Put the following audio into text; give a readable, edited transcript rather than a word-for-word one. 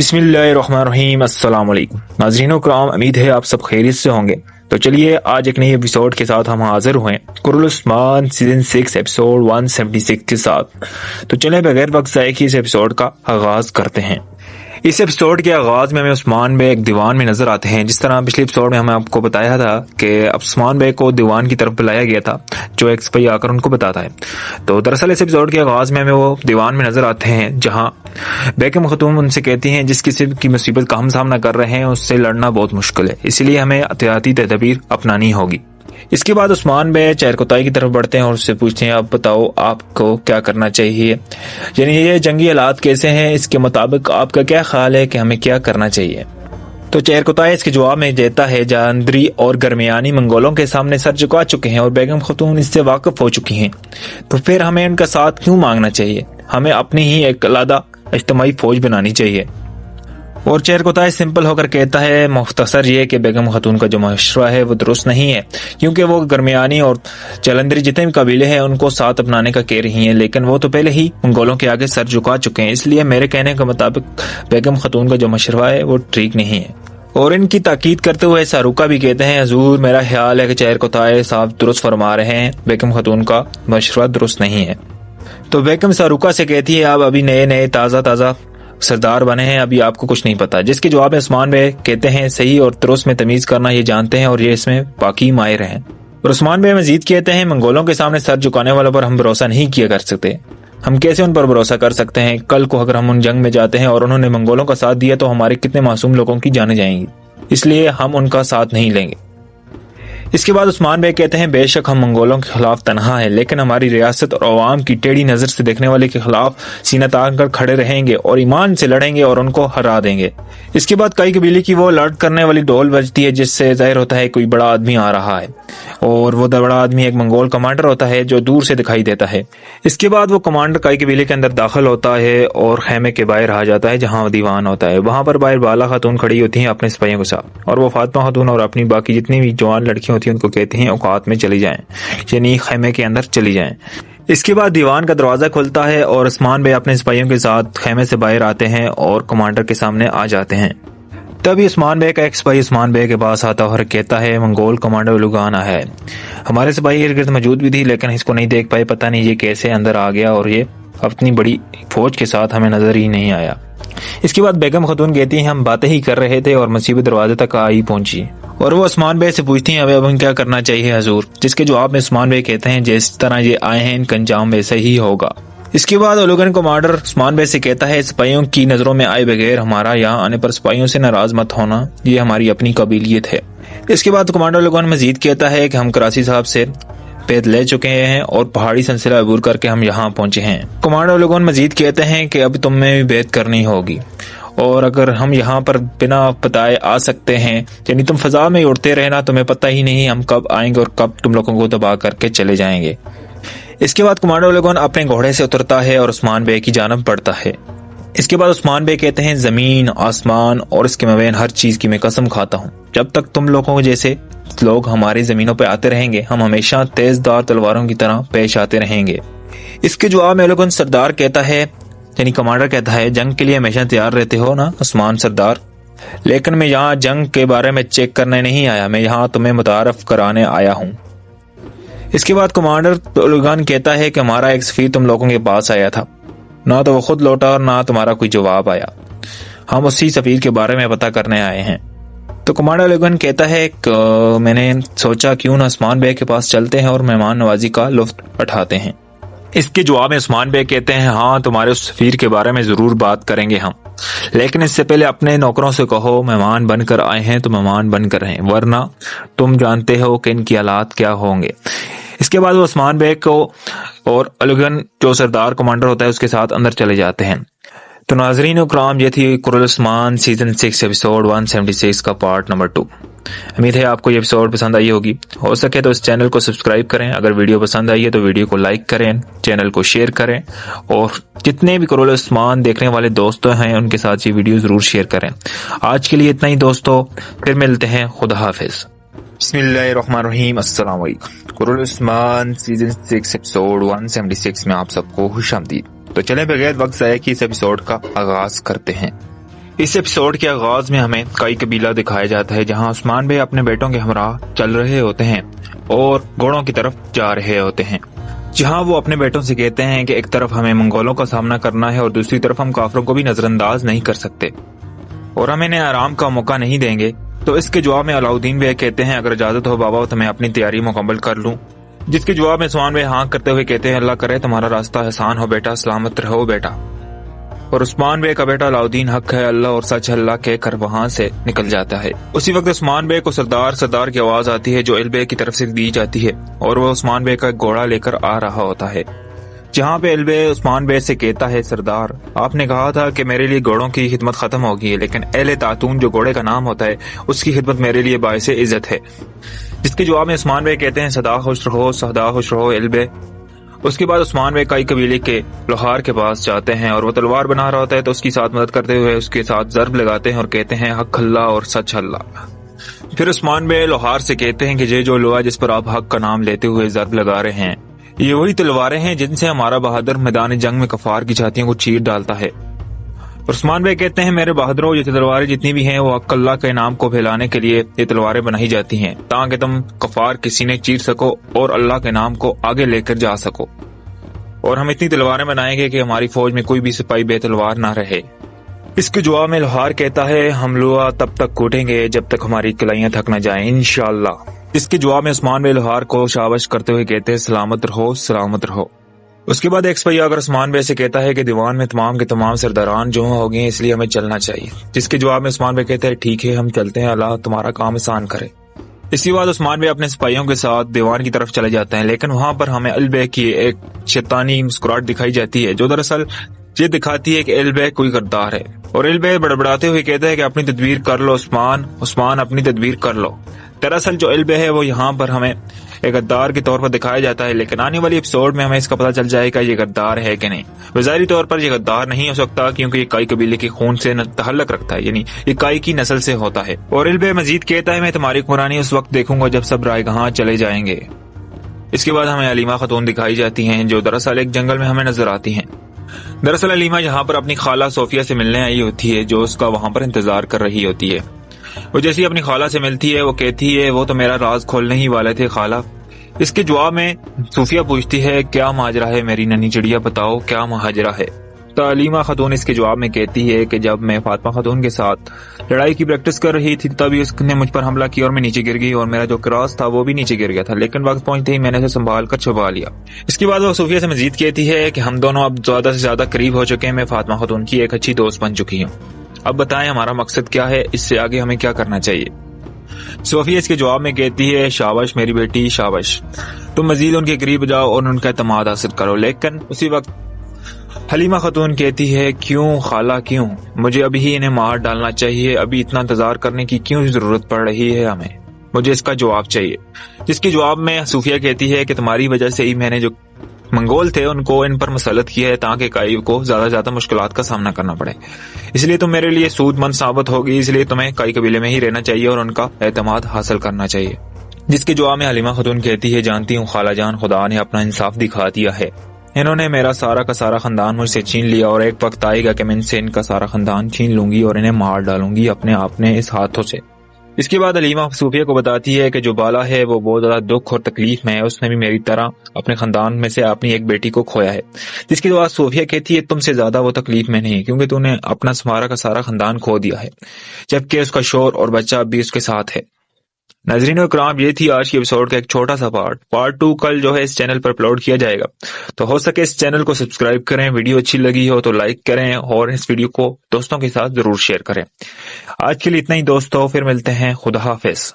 بسم اللہ الرحمن الرحیم۔ السلام علیکم ناظرین و کرام، امید ہے آپ سب خیریت سے ہوں گے۔ تو چلیے آج ایک نئی ایپیسوڈ کے ساتھ ہم حاضر ہوئے قرۃ العثمان سیزن 6 ایپیسوڈ 176 کے ساتھ۔ تو چلیں بغیر وقت ضائع کیے اس ایپیسوڈ کا آغاز کرتے ہیں۔ اس ایپیسوڈ کے آغاز میں ہمیں عثمان بے ایک دیوان میں نظر آتے ہیں۔ جس طرح پچھلے ایپیسوڈ میں ہمیں آپ کو بتایا تھا کہ عثمان بے کو دیوان کی طرف بلایا گیا تھا جو ایک سپاہی آ کر ان کو بتاتا ہے۔ تو دراصل اس ایپیسوڈ کے آغاز میں ہمیں وہ دیوان میں نظر آتے ہیں جہاں بیگم خاتون ان سے کہتی ہیں جس کسی کی مصیبت کا ہم سامنا کر رہے ہیں اس سے لڑنا بہت مشکل ہے، اسی لیے ہمیں احتیاطی تدابیر اپنانی ہوگی۔ اس کے بعد عثمان بے چہرکوتائی کی طرف بڑھتے ہیں اور اس سے پوچھتے ہیں آپ بتاؤ آپ کو کیا کرنا چاہیے، یعنی یہ جنگی حالات کیسے ہیں، اس کے مطابق آپ کا کیا خیال ہے کہ ہمیں کیا کرنا چاہیے۔ تو چہرکوتائی اس کے جواب میں دیتا ہے جہاندری اور گرمیانی منگولوں کے سامنے سر جھکا چکے ہیں اور بیگم خاتون اس سے واقف ہو چکی ہیں، تو پھر ہمیں ان کا ساتھ کیوں مانگنا چاہیے، ہمیں اپنی ہی ایک علیحدہ اجتماعی فوج بنانی چاہیے۔ اور چہرکوتائی سمپل ہو کر کہتا ہے مختصر یہ کہ بیگم خاتون کا جو مشورہ ہے وہ درست نہیں ہے، کیونکہ وہ گرمیانی اور جلندری جتنے بھی قبیلے ہیں ان کو ساتھ اپنانے کا کہہ رہی ہیں، لیکن وہ تو پہلے ہی منگولوں کے آگے سر جھکا چکے ہیں، اس لیے میرے کہنے کے مطابق بیگم خاتون کا جو مشورہ ہے وہ ٹھیک نہیں ہے۔ اور ان کی تاکید کرتے ہوئے ساروکا بھی کہتے ہیں حضور میرا خیال ہے کہ چہرکوتائی صاحب درست فرما رہے ہیں، بیگم خاتون کا مشورہ درست نہیں ہے۔ تو بیگم ساروکا سے کہتی ہے آپ ابھی نئے تازہ سردار بنے ہیں، ابھی آپ کو کچھ نہیں پتا، جس کے جواب میں عثمان بے کہتے ہیں صحیح اور درست میں تمیز کرنا یہ جانتے ہیں اور یہ اس میں باقی ماہر ہیں۔ اور عثمان بے مزید کہتے ہیں منگولوں کے سامنے سر جھکانے والوں پر ہم بھروسہ نہیں کیا کر سکتے، ہم کیسے ان پر بھروسہ کر سکتے ہیں، کل کو اگر ہم ان جنگ میں جاتے ہیں اور انہوں نے منگولوں کا ساتھ دیا تو ہمارے کتنے معصوم لوگوں کی جانیں جائیں گی، اس لیے ہم ان کا ساتھ نہیں لیں گے۔ اس کے بعد عثمان بے کہتے ہیں بے شک ہم منگولوں کے خلاف تنہا ہیں، لیکن ہماری ریاست اور عوام کی ٹیڑھی نظر سے دیکھنے والے کے خلاف سینہ تان کر کھڑے رہیں گے اور ایمان سے لڑیں گے اور ان کو ہرا دیں گے۔ اس کے بعد کئی قبیلے کی وہ لڑ کرنے والی ڈول بجتی ہے جس سے ظاہر ہوتا ہے کوئی بڑا آدمی آ رہا ہے، اور وہ بڑا آدمی ایک منگول کمانڈر ہوتا ہے جو دور سے دکھائی دیتا ہے۔ اس کے بعد وہ کمانڈر کئی قبیلے کے اندر داخل ہوتا ہے اور خیمے کے باہر آ جاتا ہے جہاں دیوان ہوتا ہے۔ وہاں پر باہر بالا خاتون کھڑی ہوتی ہیں اپنے سپاہیوں کے ساتھ، اور وہ فاطمہ خاتون اور اپنی باقی جتنی بھی جوان لڑکیاں ہوتی ہیں ان کو کہتے ہیں اوقات میں چلی جائیں، یعنی خیمے کے اندر چلی جائیں۔ اس کے بعد دیوان کا دروازہ کھلتا ہے اور عثمان بے اپنے سپاہیوں کے ساتھ خیمے سے باہر آتے ہیں اور کمانڈر کے سامنے آ جاتے ہیں۔ تبھی عثمان بے کا ایک سپاہی عثمان بے کے پاس آتا اور کہتا ہے منگول کمانڈر لوگان آیا ہے۔ ہمارے سپاہی ارد گرد موجود بھی تھی لیکن اس کو نہیں دیکھ پائے، پتہ نہیں یہ کیسے اندر آ گیا اور یہ اپنی بڑی فوج کے ساتھ ہمیں نظر ہی نہیں آیا۔ اس کے بعد بیگم خاتون کہتی ہیں ہم باتیں ہی کر رہے تھے اور مصیبت دروازے تک آئی پہنچی، اور وہ عثمان بے سے پوچھتی ہیں اب ہم کیا کرنا چاہیے حضور، جس کے جواب میں عثمان بے کہتے ہیں جس طرح یہ آئے ہیں ان کا انجام ویسا ہی ہوگا۔ اس کے بعد اولوگن کمانڈر عثمان بے سے کہتا ہے سپاہیوں کی نظروں میں آئے بغیر ہمارا یہاں آنے پر سپاہیوں سے ناراض مت ہونا، یہ ہماری اپنی قبیلیت ہے۔ اس کے بعد کمانڈر اولوگن مزید کہتا ہے کہ ہم کراسی صاحب سے بیعت لے چکے ہیں اور پہاڑی سلسلہ عبور کر کے ہم یہاں پہنچے ہیں۔ کمانڈر اولوگن مزید کہتے ہیں کہ اب تم میں بھی بیعت کرنی ہوگی، اور اگر ہم یہاں پر بنا بتائے آ سکتے ہیں، یعنی تم فضا میں اڑتے رہنا، تمہیں پتہ ہی نہیں ہم کب آئیں گے اور کب تم لوگوں کو دبا کر کے چلے جائیں گے۔ اس کے بعد کمانڈر اولوگن اپنے گھوڑے سے اترتا ہے اور عثمان بے کی جانب بڑھتا ہے۔ اس کے بعد عثمان بے کہتے ہیں زمین آسمان اور اس کے مابین ہر چیز کی میں قسم کھاتا ہوں جب تک تم لوگوں جیسے لوگ ہماری زمینوں پہ آتے رہیں گے ہم ہمیشہ تیز دار تلواروں کی طرح پیش آتے رہیں گے۔ اس کے جواب میں اولوگن سردار کہتا ہے، یعنی کمانڈر کہتا ہے جنگ کے لیے ہمیشہ تیار رہتے ہو نا عثمان سردار، لیکن میں یہاں جنگ کے بارے میں چیک کرنے نہیں آیا، میں یہاں تمہیں متعارف کرانے آیا ہوں۔ اس کے بعد کمانڈر اولوگن کہتا ہے کہ ہمارا ایک سفیر تم لوگوں کے پاس آیا تھا، نہ تو وہ خود لوٹا اور نہ تمہارا کوئی جواب آیا، ہم اسی سفیر کے بارے میں پتہ کرنے آئے ہیں۔ تو کمانڈر اولوگن کہتا ہے کہ میں نے سوچا کیوں نہ عثمان بے کے پاس چلتے ہیں اور مہمان نوازی کا لطف اٹھاتے ہیں۔ اس کے جواب میں عثمان بے کہتے ہیں ہاں تمہارے اس سفیر کے بارے میں ضرور بات کریں گے ہم، لیکن اس سے پہلے اپنے نوکروں سے کہو مہمان بن کر آئے ہیں تو مہمان بن کر رہیں، ورنہ تم جانتے ہو کہ ان کی حالات کیا ہوں گے۔ اس کے بعد وہ عثمان بے کو اور اولوگن جو سردار کمانڈر ہوتا ہے اس کے ساتھ اندر چلے جاتے ہیں۔ تو ناظرین اکرام یہ تھی قرۃ العثمان سیزن 6 ایپیسوڈ 176 کا پارٹ نمبر 2۔ امید ہے آپ کو یہ ایپیسوڈ پسند آئی ہوگی، ہو سکے تو اس چینل کو سبسکرائب کریں، اگر ویڈیو پسند آئی ہے تو ویڈیو کو لائک کریں، چینل کو شیئر کریں، اور جتنے بھی قرۃ العثمان دیکھنے والے دوست ہیں ان کے ساتھ یہ ویڈیو ضرور شیئر کریں۔ آج کے لیے اتنا ہی دوستو، پھر ملتے ہیں، خدا حافظ۔ بسم اللہ الرحمن الرحیم۔ السلام علیکم۔ قرۃ العثمان سیزن 6 ایپیسوڈ 176 میں آپ سب کو خوش آمدید۔ تو چلیں بغیر وقت ضائع کیے اس ایپیسوڈ کا آغاز کرتے ہیں۔ اس ایپیسوڈ کے آغاز میں ہمیں کئی قبیلہ دکھایا جاتا ہے جہاں عثمان بھائی اپنے بیٹوں کے ہمراہ چل رہے ہوتے ہیں اور گھوڑوں کی طرف جا رہے ہوتے ہیں، جہاں وہ اپنے بیٹوں سے کہتے ہیں کہ ایک طرف ہمیں منگولوں کا سامنا کرنا ہے اور دوسری طرف ہم کافروں کو بھی نظر انداز نہیں کر سکتے اور ہم انہیں آرام کا موقع نہیں دیں گے۔ تو اس کے جواب میں علاؤدین بھائی کہتے ہیں اگر اجازت ہو بابا تو میں اپنی تیاری مکمل کر لوں، جس کے جواب میں عثمان بھائی ہاں کرتے ہوئے کہتے ہیں اللہ کرے تمہارا راستہ آسان ہو بیٹا، سلامت رہو بیٹا۔ اور عثمان بھائی کا بیٹا علاؤدین حق ہے اللہ اور سچ اللہ کہہ کر وہاں سے نکل جاتا ہے۔ اسی وقت عثمان بھائی کو سردار کی آواز آتی ہے جو البے کی طرف سے دی جاتی ہے اور وہ عثمان بھائی کا ایک گھوڑا لے کر آ رہا ہوتا ہے، جہاں پہ البے عثمان بھائی سے کہتا ہے سردار آپ نے کہا تھا کہ میرے لیے گھوڑوں کی خدمت ختم ہوگی ہے، لیکن اہل تاتون جو گھوڑے کا نام ہوتا ہے اس کی خدمت میرے لیے باعث عزت ہے، جس کے جواب میں عثمان بھائی کہتے ہیں سدا خوش رہو البے۔ اس کے بعد عثمان بھائی کئی قبیلے کے لوہار کے پاس جاتے ہیں اور وہ تلوار بنا رہا ہوتا ہے تو اس کی ساتھ مدد کرتے ہوئے اس کے ساتھ ضرب لگاتے ہیں اور کہتے ہیں حق اللہ اور سچ اللہ۔ پھر عثمان بھائی لوہار سے کہتے ہیں کہ یہ جو لوہا جس پر آپ حق کا نام لیتے ہوئے ضرب لگا رہے ہیں یہ وہی تلواریں ہیں جن سے ہمارا بہادر میدان جنگ میں کفار کی چھاتیوں کو چیر ڈالتا ہے۔ عثمان بھائی کہتے ہیں میرے بہادروں یہ تلواریں جتنی بھی ہیں وہ حق اللہ کے نام کو پھیلانے کے لیے یہ تلواریں بنائی جاتی ہیں تاکہ تم کفار کے سینے چیر سکو اور اللہ کے نام کو آگے لے کر جا سکو، اور ہم اتنی تلواریں بنائیں گے کہ ہماری فوج میں کوئی بھی سپاہی بے تلوار نہ رہے۔ اس کے جواب میں لوہار کہتا ہے ہم لوہا تب تک کوٹیں گے جب تک ہماری کلائیاں تھک نہ جائیں انشاءاللہ۔ اس کے جواب میں عثمان بھائی لوہار کو شابش کرتے ہوئے کہتے ہیں سلامت رہو۔ اس کے بعد ایک سپاہی اگر عثمان بھائی سے کہتا ہے کہ دیوان میں تمام کے تمام سرداران جمع ہو گئے ہیں اس لیے ہمیں چلنا چاہیے، جس کے جواب میں عثمان بھائی کہتے ہیں ٹھیک ہے ہم چلتے ہیں اللہ تمہارا کام آسان کرے۔ اس کے بعد عثمان بھائی اپنے سپاہیوں کے ساتھ دیوان کی طرف چلے جاتے ہیں، لیکن وہاں پر ہمیں البے کی ایک شیطانی مسکراہٹ دکھائی جاتی ہے جو دراصل یہ دکھاتی ہے کہ البے کوئی غدار ہے، اور البے بڑبڑاتے ہوئے کہتا ہے کہ اپنی تدبیر کر لو عثمان اپنی تدبیر کر لو۔ دراصل جو البے ہے وہ یہاں پر ہمیں ایک غدار کے طور پر دکھایا جاتا ہے، لیکن آنے والی ایپیسوڈ میں ہمیں اس کا پتہ چل جائے گا یہ غدار ہے کہ نہیں۔ ظاہری طور پر یہ غدار نہیں ہو سکتا کیونکہ یہ کئی قبیلے کے خون سے تعلق رکھتا ہے، یعنی یہ کئی کی نسل سے ہوتا ہے۔ اور البے مزید کہتا ہے میں تمہاری حکمرانی اس وقت دیکھوں گا جب سب رائگاں چلے جائیں گے۔ اس کے بعد ہمیں علیمہ خاتون دکھائی جاتی ہیں جو دراصل ایک جنگل میں ہمیں نظر آتی ہیں۔ دراصل علیمہ یہاں پر اپنی خالہ صوفیہ سے ملنے آئی ہوتی ہے جو اس کا وہاں پر انتظار کر رہی ہوتی ہے۔ وہ جیسی اپنی خالہ سے ملتی ہے وہ کہتی ہے وہ تو میرا راز کھولنے ہی والے تھے خالہ۔ اس کے جواب میں صوفیہ پوچھتی ہے کیا ماجرا ہے میری ننھی چڑیا بتاؤ کیا ماجرا ہے۔ تو علیمہ خاتون اس کے جواب میں کہتی ہے کہ جب میں فاطمہ خاتون کے ساتھ لڑائی کی پریکٹس کر رہی تھی تبھی اس نے مجھ پر حملہ کیا اور میں نیچے گر گئی اور میرا جو کراس تھا وہ بھی نیچے گر گیا تھا، لیکن وقت پہنچتے ہی میں نے اسے سنبھال کر چھپا لیا۔ اس کے بعد وہ صوفیہ سے مزید کہتی ہے کہ ہم دونوں اب زیادہ سے زیادہ قریب ہو چکے ہیں، میں فاطمہ خاتون کی ایک اچھی دوست بن چکی ہوں، اب بتائیں ہمارا مقصد کیا ہے، اس سے آگے ہمیں کیا کرنا چاہیے۔ صوفیہ اس کے جواب میں کہتی ہے شاباش میری بیٹی شاباش، تم مزید ان کے قریب جاؤ اور ان کا اعتماد حاصل کرو۔ لیکن اسی وقت حلیمہ خاتون کہتی ہے کیوں خالہ کیوں، مجھے ابھی ہی انہیں مار ڈالنا چاہیے، ابھی اتنا انتظار کرنے کی کیوں ضرورت پڑ رہی ہے ہمیں، مجھے اس کا جواب چاہیے۔ جس کے جواب میں صوفیہ کہتی ہے کہ تمہاری وجہ سے ہی میں نے جو منگول تھے ان کو ان پر مسلط کیا ہے تاکہ کئی کو زیادہ سے زیادہ مشکلات کا سامنا کرنا پڑے، اس لیے تم میرے لیے سود مند ثابت ہوگی، اس لیے تمہیں کئی قبیلے میں ہی رہنا چاہیے اور ان کا اعتماد حاصل کرنا چاہیے۔ جس کے جواب میں حلیمہ خاتون کہتی ہے جانتی ہوں خالہ جان خدا نے اپنا انصاف دکھا دیا ہے، انہوں نے میرا سارا کا سارا خاندان مجھ سے چھین لیا اور ایک وقت آئے گا کہ میں ان سے ان کا سارا خاندان چھین لوں گی اور انہیں مار ڈالوں گی اپنے اس ہاتھوں سے۔ اس کے بعد حلیمہ صوفیہ کو بتاتی ہے کہ جو بالا ہے وہ بہت زیادہ دکھ اور تکلیف میں ہے، اس نے بھی میری طرح اپنے خاندان میں سے اپنی ایک بیٹی کو کھویا ہے۔ جس کے بعد صوفیہ کہتی ہے تم سے زیادہ وہ تکلیف میں نہیں کیونکہ تو نے اپنا سارا کا سارا خاندان کھو دیا ہے جبکہ اس کا شوہر اور بچہ اب بھی اس کے ساتھ ہے۔ ناظرین اکرام یہ تھی آج کی ایپیسوڈ کا ایک چھوٹا سا پارٹ 2 کل جو ہے اس چینل پر اپلوڈ کیا جائے گا، تو ہو سکے اس چینل کو سبسکرائب کریں، ویڈیو اچھی لگی ہو تو لائک کریں اور اس ویڈیو کو دوستوں کے ساتھ ضرور شیئر کریں۔ آج کے لیے اتنا ہی دوستو، پھر ملتے ہیں، خدا حافظ۔